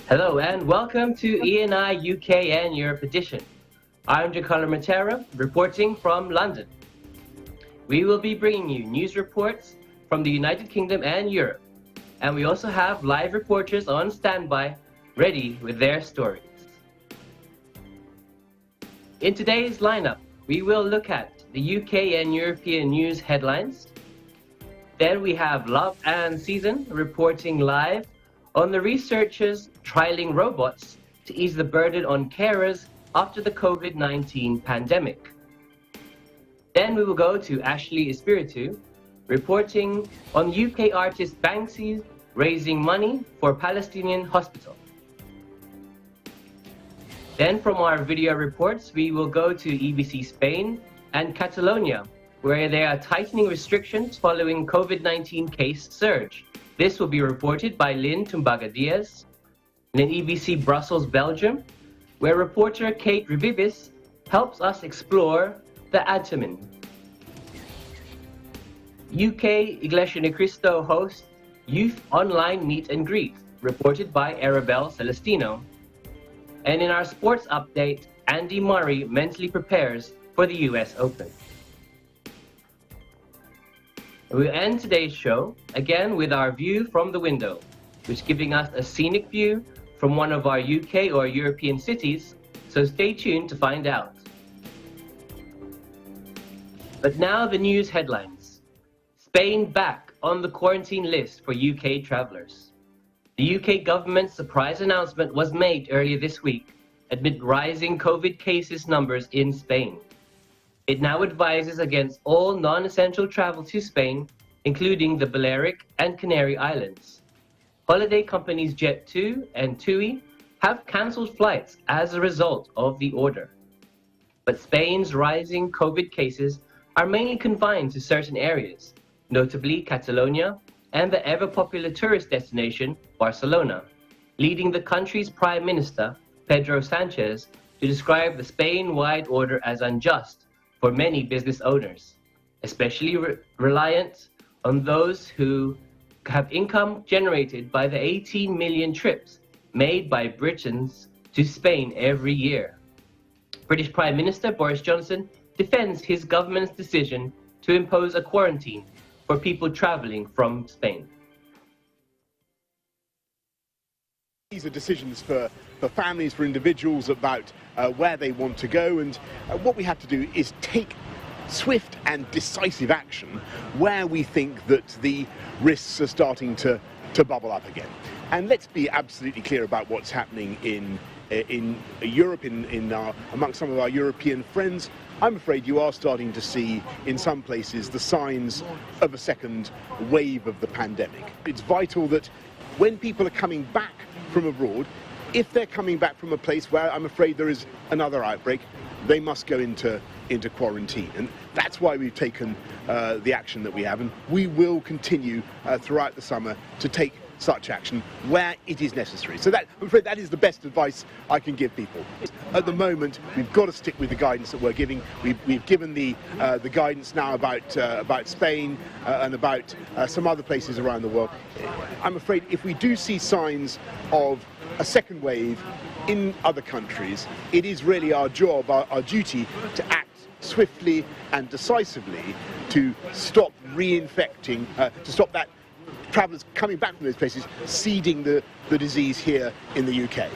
Hello and welcome to E&I UK and Europe edition. I'm Giancarlo Matera, reporting from London. We will be bringing you news reports from the United Kingdom and Europe, and we also have live reporters on standby, ready with their stories. In today's lineup, we will look at the UK and European news headlines. Then we have Love and Season reporting live on the researchers trialing robots to ease the burden on carers after the COVID-19 pandemic. Then we will go to Ashley Espiritu reporting on UK artist Banksy raising money for Palestinian hospital. Then from our video reports, we will go to EBC Spain and Catalonia, where they are tightening restrictions following COVID-19 case surge. This will be reported by Lynn Tumbaga-Diaz. And in EBC Brussels, Belgium, where reporter Kate Ribibis helps us explore the abdomen. UK Iglesia Ni Cristo hosts Youth Online Meet and Greet, reported by Arabelle Celestino. And in our sports update, Andy Murray mentally prepares for the US Open. We'll end today's show again with our view from the window, which is giving us a scenic view from one of our UK or European cities, so stay tuned to find out. But now the news headlines. Spain back on the quarantine list for UK travellers. The UK government's surprise announcement was made earlier this week amid rising COVID cases numbers in Spain. It now advises against all non-essential travel to Spain, including the Balearic and Canary Islands. Holiday companies Jet2 and TUI have cancelled flights as a result of the order. But Spain's rising COVID cases are mainly confined to certain areas, notably Catalonia and the ever-popular tourist destination Barcelona, leading the country's Prime Minister, Pedro Sanchez, to describe the Spain-wide order as unjust for many business owners, especially reliant on those who have income generated by the 18 million trips made by Britons to Spain every year. British Prime Minister Boris Johnson defends his government's decision to impose a quarantine for people travelling from Spain. These are decisions for families, for individuals about where they want to go, and what we have to do is take swift and decisive action where we think that the risks are starting to bubble up again. And let's be absolutely clear about what's happening in Europe, amongst some of our European friends. I'm afraid you are starting to see, in some places, the signs of a second wave of the pandemic. It's vital that when people are coming back from abroad, if they're coming back from a place where I'm afraid there is another outbreak, they must go into quarantine. And that's why we've taken the action that we have, and we will continue throughout the summer to take such action where it is necessary. So that, I'm afraid, that is the best advice I can give people. At the moment, we've got to stick with the guidance that we're giving. We've given the guidance now about Spain and about some other places around the world. I'm afraid if we do see signs of a second wave in other countries, it is really our job, our duty, to act swiftly and decisively to stop reinfecting, to stop that travellers coming back from those places seeding the disease here in the UK.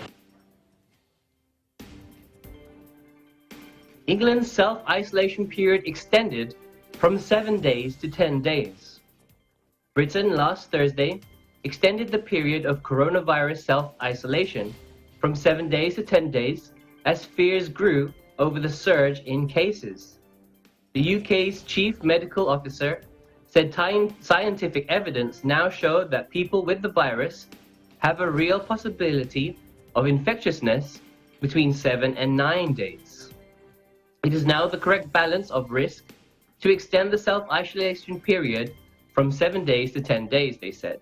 England's self-isolation period extended from 7 days to 10 days. Britain last Thursday extended the period of coronavirus self-isolation from 7 days to 10 days as fears grew over the surge in cases. The UK's chief medical officer said scientific evidence now showed that people with the virus have a real possibility of infectiousness between 7 and 9 days. It is now the correct balance of risk to extend the self-isolation period from 7 days to 10 days, they said,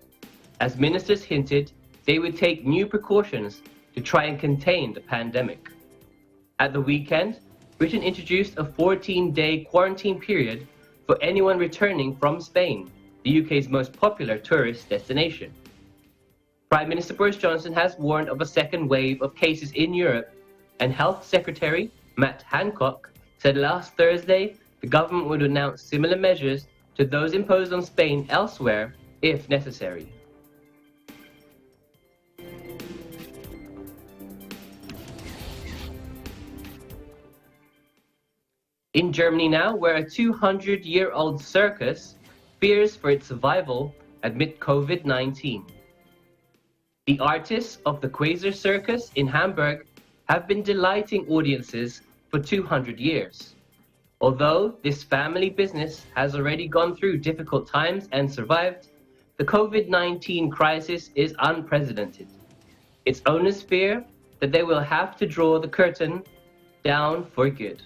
as ministers hinted they would take new precautions to try and contain the pandemic. At the weekend, Britain introduced a 14-day quarantine period for anyone returning from Spain, the UK's most popular tourist destination. Prime Minister Boris Johnson has warned of a second wave of cases in Europe, and Health Secretary Matt Hancock said last Thursday the government would announce similar measures to those imposed on Spain elsewhere if necessary. In Germany now, where a 200-year-old circus fears for its survival amid COVID-19. The artists of the Quasar Circus in Hamburg have been delighting audiences for 200 years. Although this family business has already gone through difficult times and survived, the COVID-19 crisis is unprecedented. Its owners fear that they will have to draw the curtain down for good.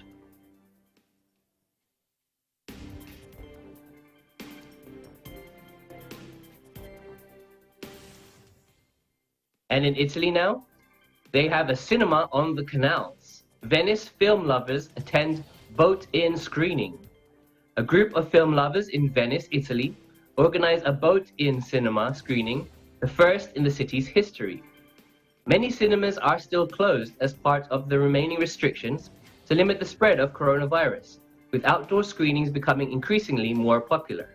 And in Italy now, they have a cinema on the canals. Venice film lovers attend boat-in screening. A group of film lovers in Venice, Italy, organize a boat-in cinema screening, the first in the city's history. Many cinemas are still closed as part of the remaining restrictions to limit the spread of coronavirus, with outdoor screenings becoming increasingly more popular.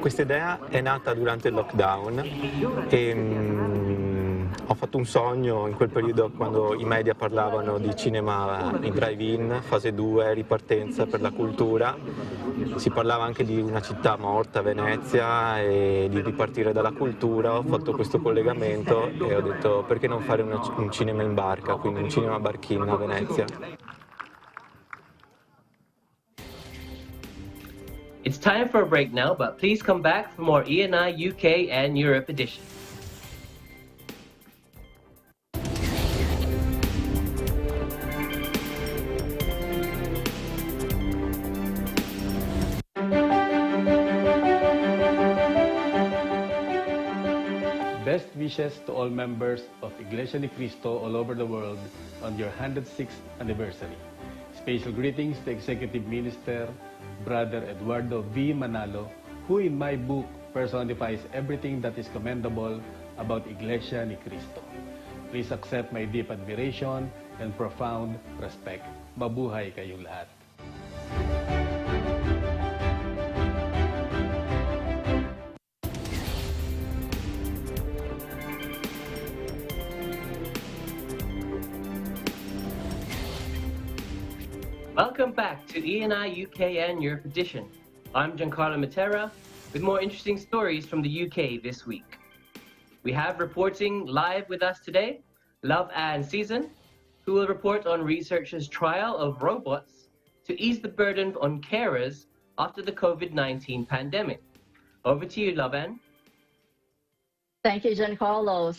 Questa idea è nata durante il lockdown e ho fatto un sogno in quel periodo quando i media parlavano di cinema in drive-in, fase 2, ripartenza per la cultura. Si parlava anche di una città morta, Venezia, e di ripartire dalla cultura. Ho fatto questo collegamento e ho detto perché non fare un cinema in barca, quindi un cinema barchino a Venezia. It's time for a break now, but please come back for more E&I UK and Europe edition. Best wishes to all members of Iglesia ni Cristo all over the world on your 106th anniversary. Special greetings to Executive Minister Brother Eduardo V. Manalo, who in my book personifies everything that is commendable about Iglesia ni Cristo. Please accept my deep admiration and profound respect. Mabuhay kayong lahat. Welcome back to E&I UK and Europe edition. I'm Giancarlo Matera with more interesting stories from the UK this week. We have reporting live with us today, Love Anne Season, who will report on researchers' trial of robots to ease the burden on carers after the COVID-19 pandemic. Over to you, Love Anne. Thank you, Giancarlo.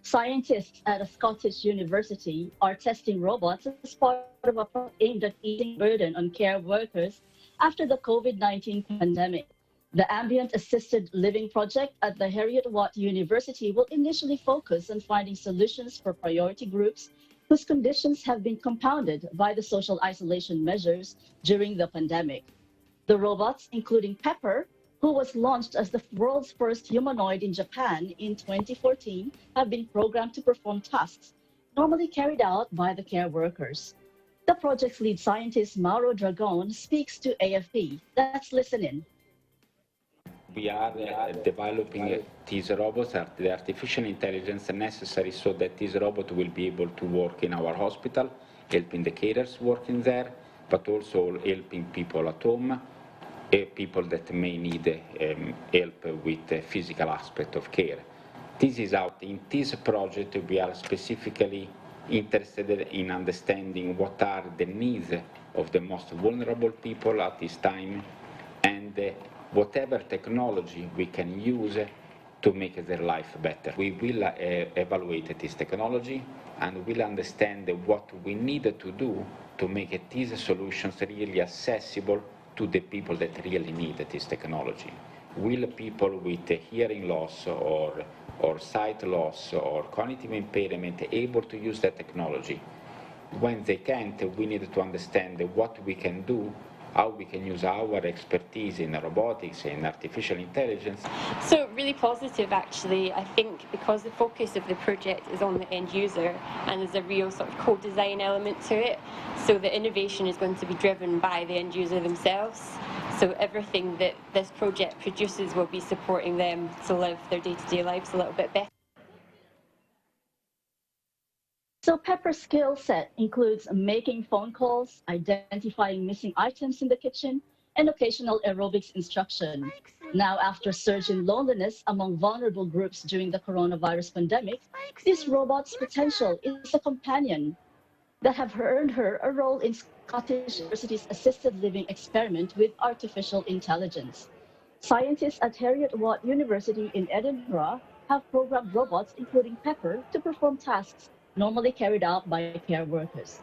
Scientists at a Scottish university are testing robots as part of a program aimed at easing burden on care workers after the COVID-19 pandemic. The Ambient Assisted Living project at the Heriot-Watt University will initially focus on finding solutions for priority groups whose conditions have been compounded by the social isolation measures during the pandemic. The robots, including Pepper, who was launched as the world's first humanoid in Japan in 2014, have been programmed to perform tasks normally carried out by the care workers. The project's lead scientist, Mauro Dragon, speaks to AFP. Let's listen in. We are developing these robots, the artificial intelligence necessary so that this robot will be able to work in our hospital, helping the carers working there, but also helping people at home, people that may need help with the physical aspect of care. This is out. In this project, we are specifically interested in understanding what are the needs of the most vulnerable people at this time, and whatever technology we can use to make their life better. We will evaluate this technology and will understand what we need to do to make these solutions really accessible to the people that really need this technology. will people with a hearing loss or sight loss or cognitive impairment able to use that technology? When they can't, we need to understand what we can do, how we can use our expertise in robotics and artificial intelligence. So really positive, actually. I think because the focus of the project is on the end user and there's a real sort of co-design element to it, so the innovation is going to be driven by the end user themselves. So everything that this project produces will be supporting them to live their day-to-day lives a little bit better. So Pepper's skill set includes making phone calls, identifying missing items in the kitchen, and occasional aerobics instruction. Now, after a surge in loneliness among vulnerable groups during the coronavirus pandemic, this robot's potential is a companion that have earned her a role in Scottish University's assisted living experiment with artificial intelligence. Scientists at Heriot-Watt University in Edinburgh have programmed robots, including Pepper, to perform tasks normally carried out by care workers.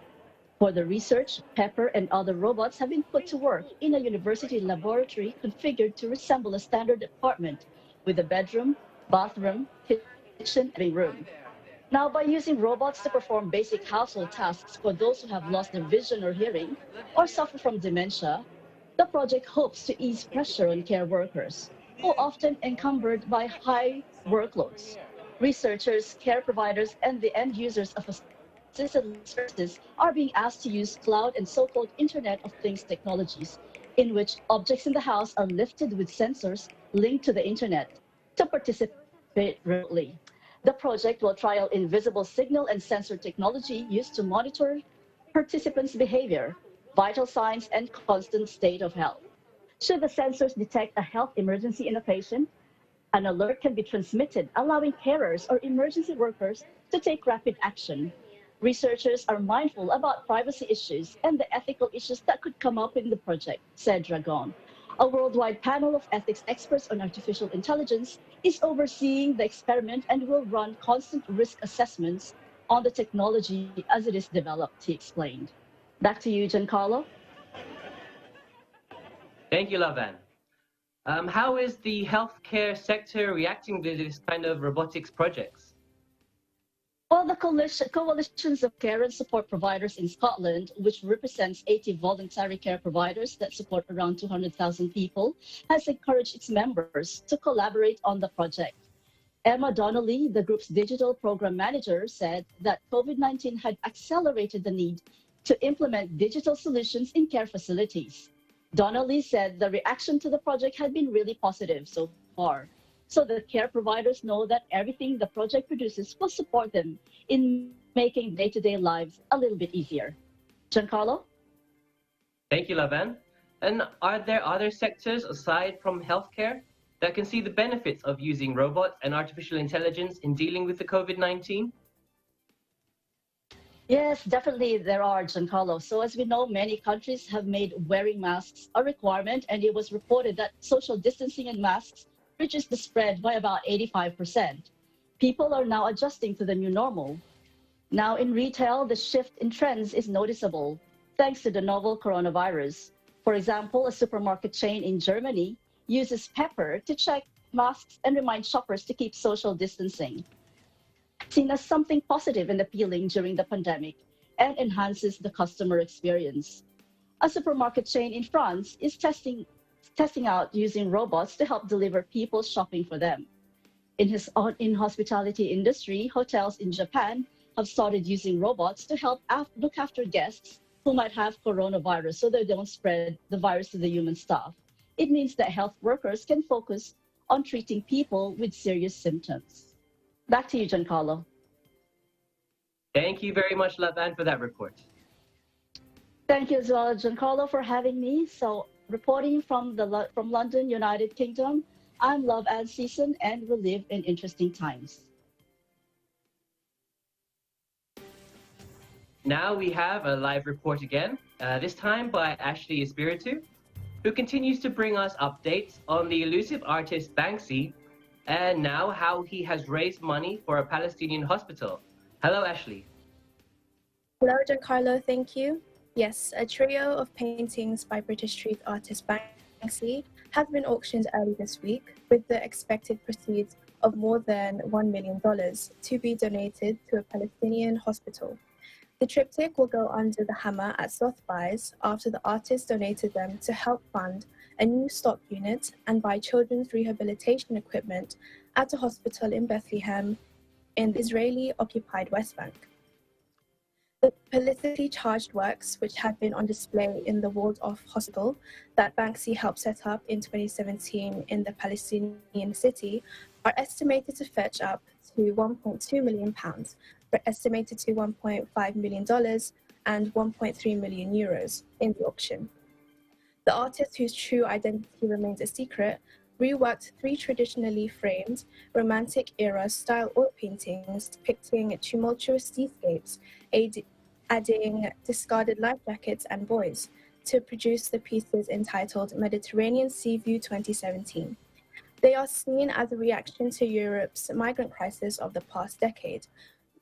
For the research, Pepper and other robots have been put to work in a university laboratory configured to resemble a standard apartment with a bedroom, bathroom, kitchen, and living room. Now, by using robots to perform basic household tasks for those who have lost their vision or hearing or suffer from dementia, the project hopes to ease pressure on care workers, who are often encumbered by high workloads. Researchers, care providers, and the end users of assisted services are being asked to use cloud and so-called Internet of Things technologies, in which objects in the house are lifted with sensors linked to the Internet to participate remotely. The project will trial invisible signal and sensor technology used to monitor participants' behavior, vital signs, and constant state of health. Should the sensors detect a health emergency in a patient, an alert can be transmitted, allowing carers or emergency workers to take rapid action. Researchers are mindful about privacy issues and the ethical issues that could come up in the project, said Dragon. A worldwide panel of ethics experts on artificial intelligence is overseeing the experiment and will run constant risk assessments on the technology as it is developed, he explained. Back to you, Giancarlo. Thank you, Lavan. How is the healthcare sector reacting to this kind of robotics projects? Well, the coalitions of care and support providers in Scotland, which represents 80 voluntary care providers that support around 200,000 people, has encouraged its members to collaborate on the project. Emma Donnelly, the group's digital program manager, said that COVID-19 had accelerated the need to implement digital solutions in care facilities. Donnelly said the reaction to the project had been really positive so far. So the care providers know that everything the project produces will support them in making day-to-day lives a little bit easier. Giancarlo? Thank you, Lavan. And are there other sectors aside from healthcare that can see the benefits of using robots and artificial intelligence in dealing with the COVID-19? Yes, definitely there are, Giancarlo. So as we know, many countries have made wearing masks a requirement, and it was reported that social distancing and masks reduced the spread by about 85%. People are now adjusting to the new normal. Now in retail, the shift in trends is noticeable thanks to the novel coronavirus. For example, a supermarket chain in Germany uses Pepper to check masks and remind shoppers to keep social distancing, seen as something positive and appealing during the pandemic, and enhances the customer experience. A supermarket chain in France is testing out using robots to help deliver people shopping for them. In hospitality industry, hotels in Japan have started using robots to help look after guests who might have coronavirus so they don't spread the virus to the human staff. It means that health workers can focus on treating people with serious symptoms. Back to you, Giancarlo. Thank you very much, Lavan, for that report. Thank you as well, Giancarlo, for having me. So, reporting from London, United Kingdom, I'm Love Ann Season, and we live in interesting times. Now we have a live report again, this time by Ashley Espiritu, who continues to bring us updates on the elusive artist Banksy, and now how he has raised money for a Palestinian hospital. Hello, Ashley. Hello, Giancarlo, thank you. Yes, a trio of paintings by British street artist Banksy has been auctioned early this week, with the expected proceeds of more than $1 million to be donated to a Palestinian hospital. The triptych will go under the hammer at Sotheby's after the artist donated them to help fund a new stock unit and buy children's rehabilitation equipment at a hospital in Bethlehem in the Israeli-occupied West Bank. The politically charged works, which had been on display in the walled-off hospital that Banksy helped set up in 2017 in the Palestinian city, are estimated to fetch up to £1.2 million, estimated to $1.5 million and €1.3 million in the auction. The artist, whose true identity remains a secret, reworked 3 traditionally framed, romantic-era style oil paintings depicting tumultuous seascapes, adding discarded life jackets and buoys, to produce the pieces entitled Mediterranean Sea View 2017. They are seen as a reaction to Europe's migrant crisis of the past decade,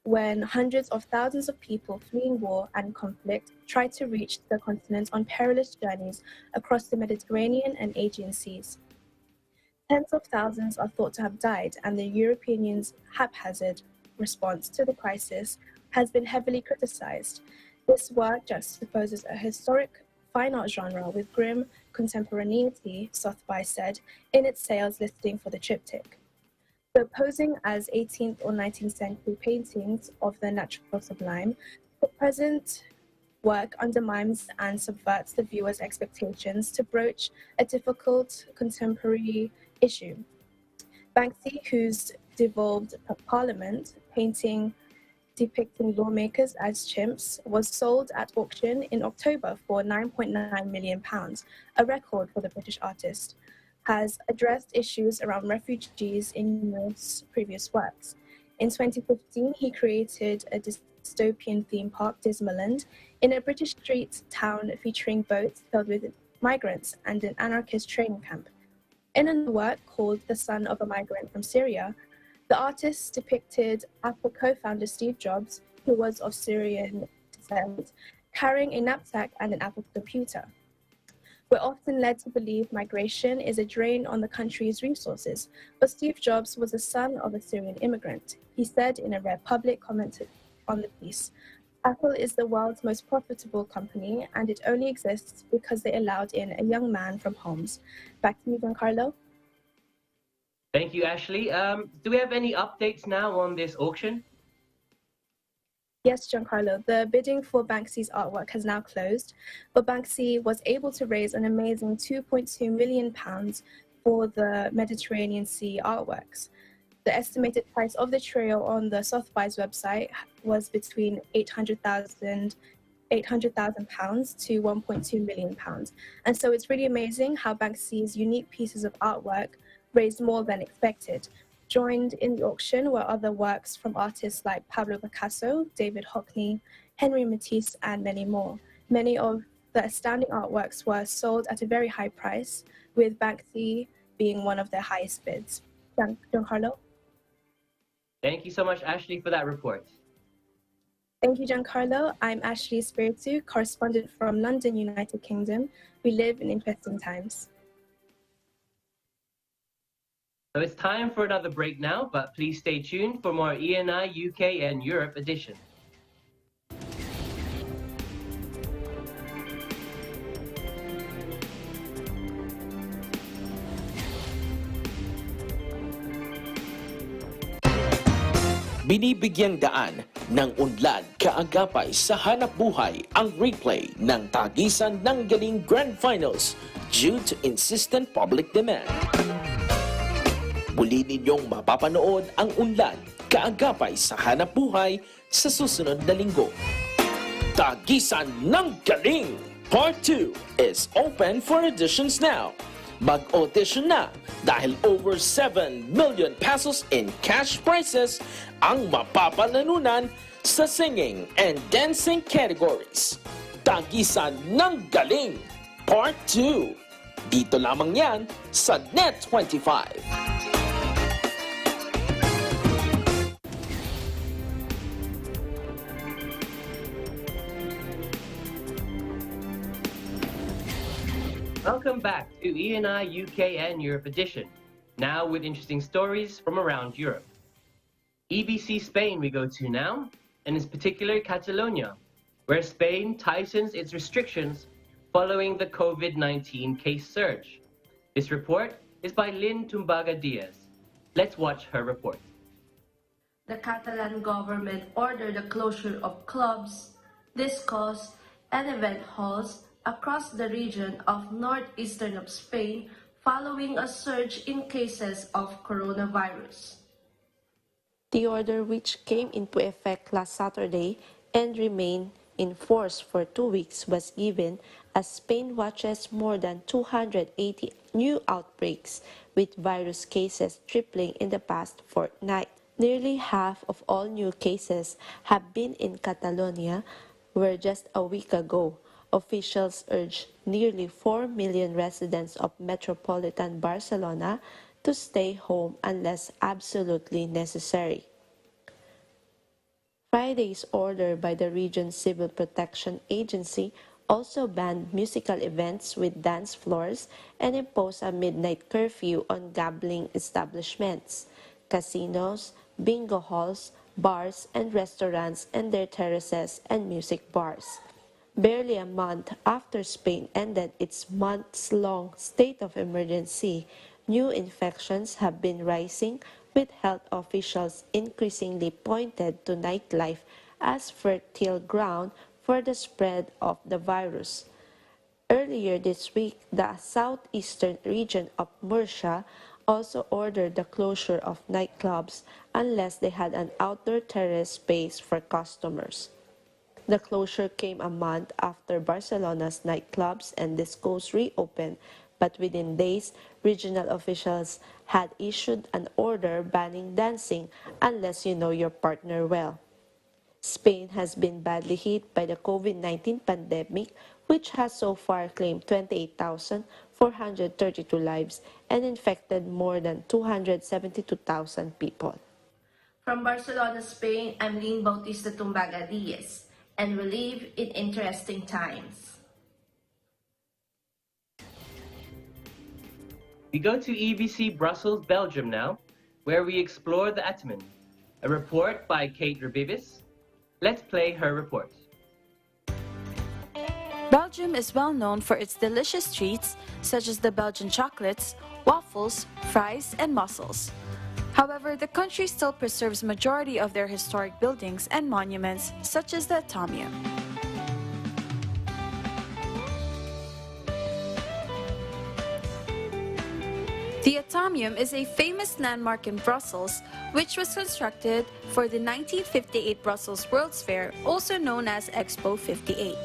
when hundreds of thousands of people fleeing war and conflict tried to reach the continent on perilous journeys across the Mediterranean and Aegean seas. Tens of thousands are thought to have died, and the European Union's haphazard response to the crisis has been heavily criticized. This work juxtaposes a historic fine art genre with grim contemporaneity, Sotheby's said in its sales listing for the triptych. So posing as 18th or 19th century paintings of the natural sublime, the present work undermines and subverts the viewer's expectations to broach a difficult contemporary issue. Banksy, whose devolved Parliament painting depicting lawmakers as chimps, was sold at auction in October for £9.9 million, a record for the British artist, has addressed issues around refugees in numerous previous works. In 2015, he created a dystopian theme park, Dismaland, in a British street town featuring boats filled with migrants and an anarchist training camp. In a work called The Son of a Migrant from Syria, the artist depicted Apple co-founder Steve Jobs, who was of Syrian descent, carrying a knapsack and an Apple computer. We're often led to believe migration is a drain on the country's resources, but Steve Jobs was the son of a Syrian immigrant. He said in a rare public comment on the piece, "Apple is the world's most profitable company, and it only exists because they allowed in a young man from Homs." Back to you, Giancarlo. Thank you, Ashley. Do we have any updates now on this auction? Yes, Giancarlo, the bidding for Banksy's artwork has now closed, but Banksy was able to raise an amazing £2.2 million for the Mediterranean Sea artworks. The estimated price of the trio on the Sotheby's website was between £800,000 to £1.2 million. And so it's really amazing how Banksy's unique pieces of artwork raised more than expected. Joined in the auction were other works from artists like Pablo Picasso, David Hockney, Henri Matisse, and many more. Many of the astounding artworks were sold at a very high price, with Banksy being one of their highest bids. Giancarlo? Thank you so much, Ashley, for that report. Thank you, Giancarlo. I'm Ashley Espiritu, correspondent from London, United Kingdom. We live in interesting times. So it's time for another break now, but please stay tuned for more ENI UK and Europe edition. Binibigyang daan ng unlad kaagapay sa hanap buhay ang replay ng tagisan ng Galing Grand Finals due to insistent public demand. Muli ninyong mapapanood ang unlad kaagapay sa hanap buhay sa susunod na linggo. Tagisan ng Galing Part 2 is open for auditions now. Mag-audition na dahil over 7 million pesos in cash prizes ang mapapanalunan sa singing and dancing categories. Tagisan ng Galing Part 2. Dito lamang yan sa Net25. Welcome back to E&I UK and Europe edition, now with interesting stories from around Europe. EBC Spain we go to now, and in particular Catalonia, where Spain tightens its restrictions following the COVID-19 case surge. This report is by Lynn Tumbaga Diaz. Let's watch her report. The Catalan government ordered the closure of clubs, discos, and event halls across the region of northeastern of Spain following a surge in cases of coronavirus. The order, which came into effect last Saturday and remained in force for 2 weeks, was given as Spain watches more than 280 new outbreaks, with virus cases tripling in the past fortnight. Nearly half of all new cases have been in Catalonia, where just a week ago, officials urged nearly 4 million residents of metropolitan Barcelona to stay home unless absolutely necessary. Friday's order by the region's Civil Protection Agency also banned musical events with dance floors and imposed a midnight curfew on gambling establishments, casinos, bingo halls, bars, and restaurants and their terraces and music bars. Barely a month after Spain ended its months-long state of emergency, new infections have been rising, with health officials increasingly pointed to nightlife as fertile ground for the spread of the virus. Earlier this week, the southeastern region of Murcia also ordered the closure of nightclubs unless they had an outdoor terrace space for customers. The closure came a month after Barcelona's nightclubs and discos reopened, but within days, regional officials had issued an order banning dancing unless you know your partner well. Spain has been badly hit by the COVID-19 pandemic, which has so far claimed 28,432 lives and infected more than 272,000 people. From Barcelona, Spain, I'm Lynn Bautista Tumbaga Diaz, and we live in interesting times. We go to EBC Brussels, Belgium now, where we explore the Ataman. A report by Kate Rabibis. Let's play her report. Belgium is well known for its delicious treats, such as the Belgian chocolates, waffles, fries, and mussels. However, the country still preserves majority of their historic buildings and monuments, such as the Atomium. The Atomium is a famous landmark in Brussels, which was constructed for the 1958 Brussels World's Fair, also known as Expo 58.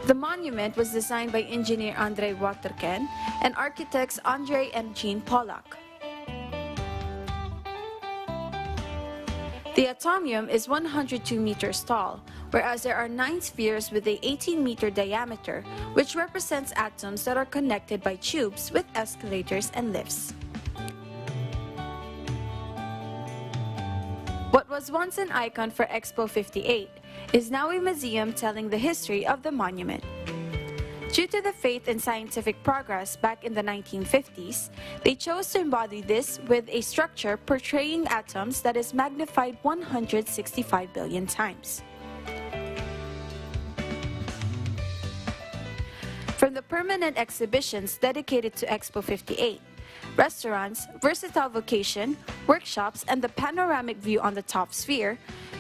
The monument was designed by engineer André Waterken and architects André and Jean Pollack. The Atomium is 102 meters tall, whereas there are 9 spheres with a 18-meter diameter, which represents atoms that are connected by tubes with escalators and lifts. What was once an icon for Expo 58 is now a museum telling the history of the monument. Due to the faith in scientific progress back in the 1950s, they chose to embody this with a structure portraying atoms that is magnified 165 billion times. From the permanent exhibitions dedicated to Expo 58, restaurants, versatile vocation, workshops, and the panoramic view on the top sphere,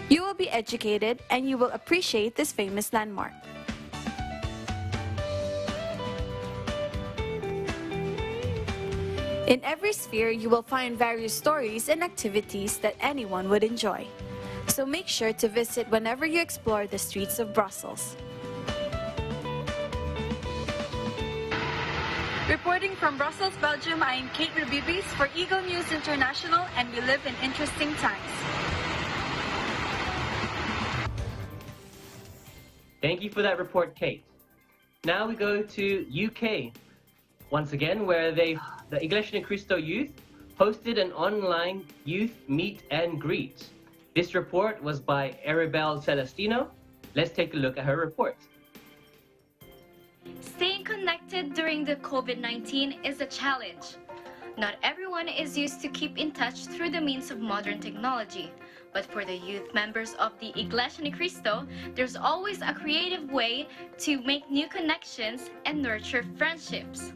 you will be educated and you will appreciate this famous landmark. In every sphere, you will find various stories and activities that anyone would enjoy. So make sure to visit whenever you explore the streets of Brussels. Reporting from Brussels, Belgium, I am Kate Rabibis for Eagle News International, and we live in interesting times. Thank you for that report, Kate. Now we go to UK, once again, where the Iglesia ni Cristo youth hosted an online youth meet and greet. This report was by Arabelle Celestino. Let's take a look at her report. Staying connected during the COVID-19 is a challenge. Not everyone is used to keep in touch through the means of modern technology. But for the youth members of the Iglesia ni Cristo, there's always a creative way to make new connections and nurture friendships.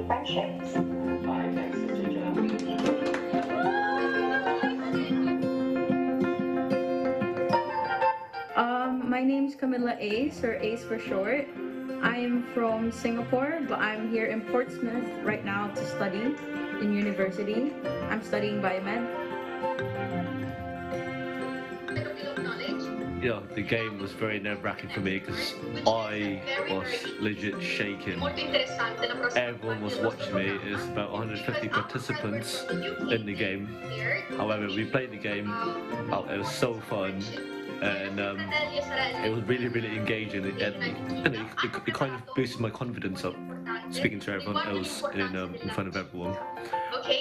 Friendships. My name's Camilla Ace, or Ace for short. I'm from Singapore, but I'm here in Portsmouth right now to study in university. I'm studying biomed. Yeah, the game was very nerve-wracking for me because I was legit shaking. Everyone was watching me. There's about 150 participants in the game. However, we played the game. It was so fun, and it was really, really engaging. It kind of boosted my confidence up, speaking to everyone else in front of everyone.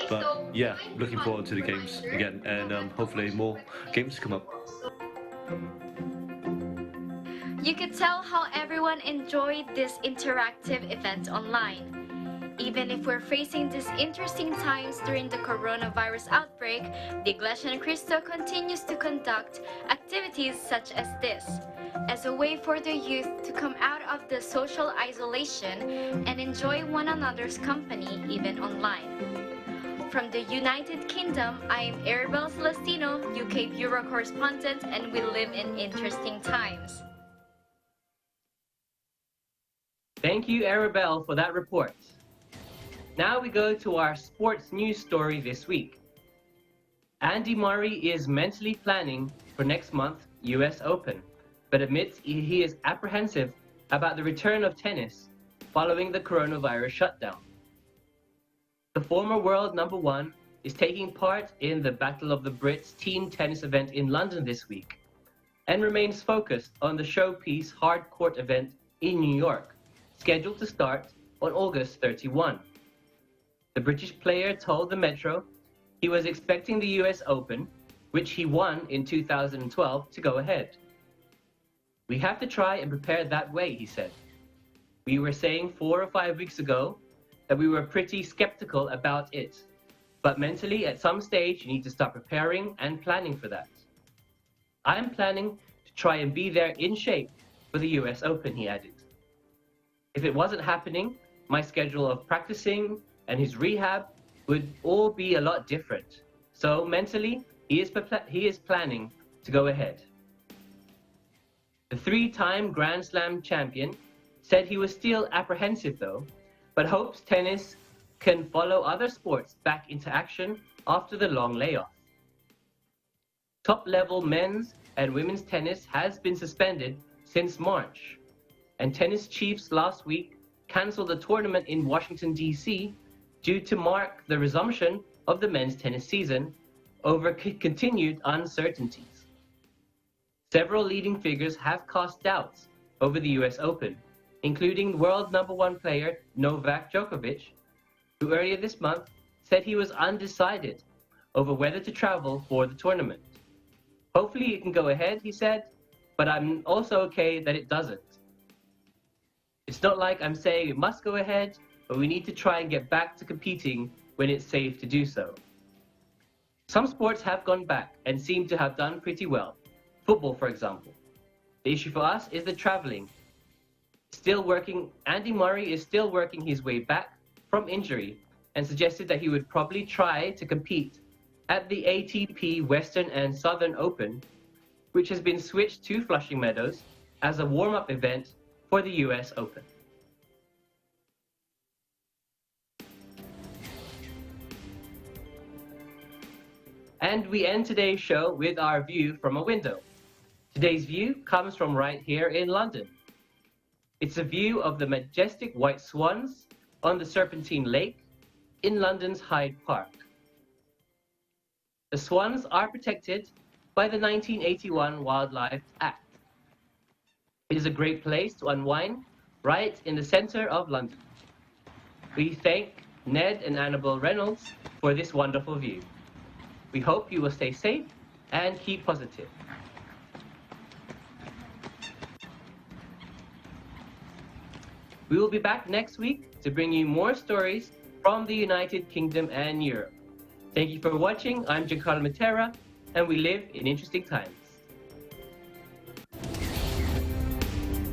But yeah, looking forward to the games again, and hopefully more games to come up. You could tell how everyone enjoyed this interactive event online. Even if we're facing these interesting times during the coronavirus outbreak, the Iglesia ni Cristo continues to conduct activities such as this, as a way for the youth to come out of the social isolation and enjoy one another's company even online. From the United Kingdom, I am Arabelle Celestino, UK Bureau Correspondent, and we live in interesting times. Thank you, Arabelle, for that report. Now we go to our sports news story this week. Andy Murray is mentally planning for next month's US Open, but admits he is apprehensive about the return of tennis following the coronavirus shutdown. The former world #1 is taking part in the Battle of the Brits team tennis event in London this week and remains focused on the showpiece hard court event in New York, scheduled to start on August 31. The British player told the Metro he was expecting the US Open, which he won in 2012, to go ahead. "We have to try and prepare that way," he said. "We were saying 4 or 5 weeks ago that we were pretty skeptical about it, but mentally at some stage you need to start preparing and planning for that. I'm planning to try and be there in shape for the US Open," he added. "If it wasn't happening, my schedule of practicing and his rehab would all be a lot different. So mentally, he is planning to go ahead." The 3-time Grand Slam champion said he was still apprehensive though, but hopes tennis can follow other sports back into action after the long layoff. Top-level men's and women's tennis has been suspended since March, and tennis chiefs last week canceled a tournament in Washington, D.C. due to mark the resumption of the men's tennis season over continued uncertainties. Several leading figures have cast doubts over the US Open, including world #1 player Novak Djokovic, who earlier this month said he was undecided over whether to travel for the tournament. "Hopefully it can go ahead," he said, "but I'm also okay that it doesn't. It's not like I'm saying it must go ahead, but we need to try and get back to competing when it's safe to do so." Some sports have gone back and seem to have done pretty well. Football, for example. The issue for us is the traveling. Andy Murray is still working his way back from injury and suggested that he would probably try to compete at the ATP Western and Southern Open, which has been switched to Flushing Meadows as a warm-up event for the US Open. And we end today's show with our view from a window. Today's view comes from right here in London. It's a view of the majestic white swans on the Serpentine Lake in London's Hyde Park. The swans are protected by the 1981 Wildlife Act. It is a great place to unwind right in the center of London. We thank Ned and Annabelle Reynolds for this wonderful view. We hope you will stay safe and keep positive. We will be back next week to bring you more stories from the United Kingdom and Europe. Thank you for watching. I'm Giancarlo Matera, and we live in interesting times.